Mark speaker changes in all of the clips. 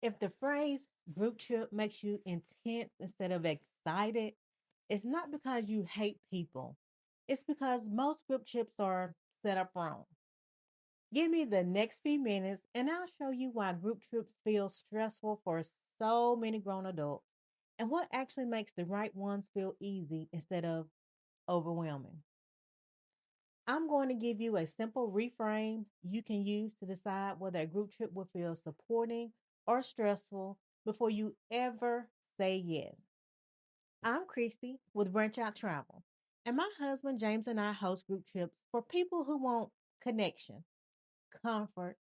Speaker 1: If the phrase group trip makes you intense instead of excited, it's not because you hate people. It's because most group trips are set up wrong. Give me the next few minutes and I'll show you why group trips feel stressful for so many grown adults and what actually makes the right ones feel easy instead of overwhelming. I'm going to give you a simple reframe you can use to decide whether a group trip will feel supporting or stressful before you ever say yes. I'm Christy with Branch Out Travel, and my husband James and I host group trips for people who want connection, comfort,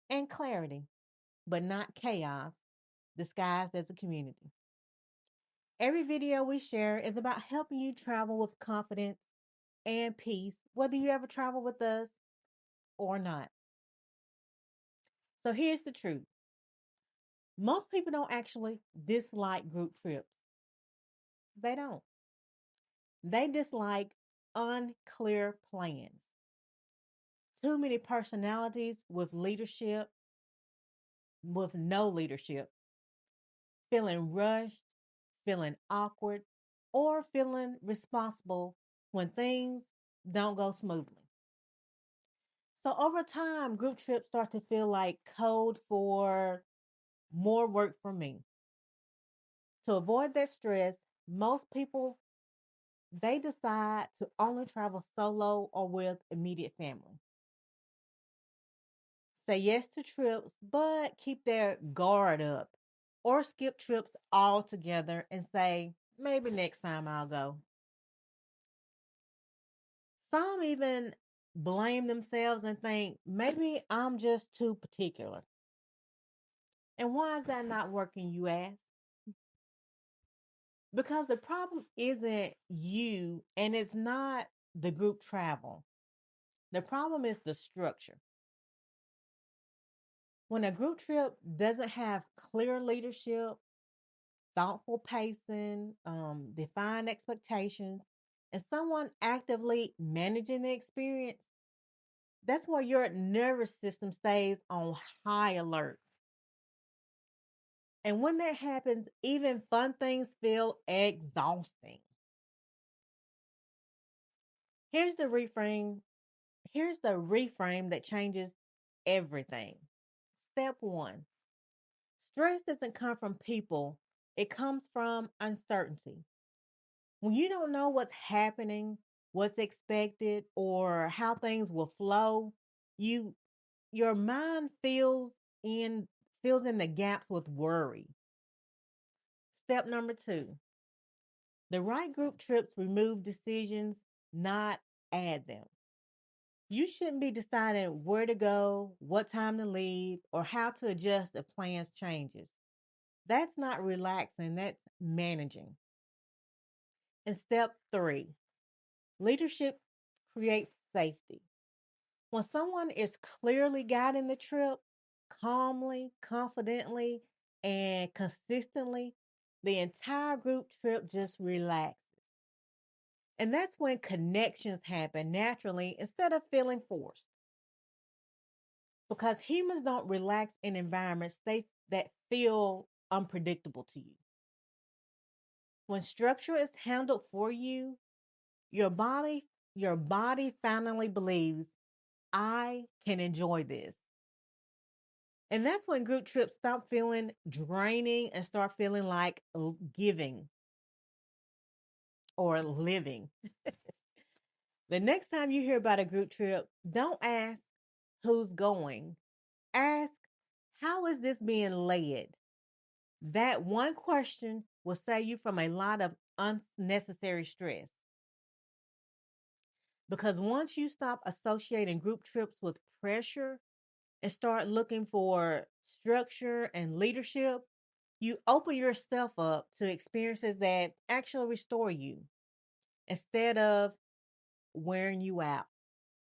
Speaker 1: and clarity, but not chaos disguised as a community. Every video we share is about helping you travel with confidence and peace, whether you ever travel with us or not. So here's the truth: most people don't actually dislike group trips, they don't. They dislike unclear plans, too many personalities with no leadership, feeling rushed, feeling awkward, or feeling responsible when things don't go smoothly. So over time, group trips start to feel like code for more work for me. To avoid that stress, most people they decide to only travel solo or with immediate family. Say yes to trips, but keep their guard up. Or skip trips altogether and say, maybe next time I'll go. Some even blame themselves and think, maybe I'm just too particular. And why is that not working, you ask? Because the problem isn't you and it's not the group travel. The problem is the structure. When a group trip doesn't have clear leadership, thoughtful pacing, defined expectations, and someone actively managing the experience, that's where your nervous system stays on high alert. And when that happens, even fun things feel exhausting. Here's the reframe. Here's the reframe that changes everything. Step one: stress doesn't come from people, it comes from uncertainty. When you don't know what's happening, what's expected, or how things will flow, you your mind in fills in the gaps with worry. Step number 2: the right group trips remove decisions, not add them. You shouldn't be deciding where to go, what time to leave, or how to adjust if plans changes. That's not relaxing, that's managing. And step 3: leadership creates safety. When someone is clearly guiding the trip, calmly, confidently, and consistently, the entire group trip just relaxes. And that's when connections happen naturally instead of feeling forced. Because humans don't relax in environments that feel unpredictable to you. When structure is handled for you, your body your body finally believes I can enjoy this. And that's when group trips stop feeling draining and start feeling like giving or living. The next time you hear about a group trip, don't ask who's going. Ask, how is this being led? That one question will save you from a lot of unnecessary stress. Because once you stop associating group trips with pressure and start looking for structure and leadership, you open yourself up to experiences that actually restore you instead of wearing you out.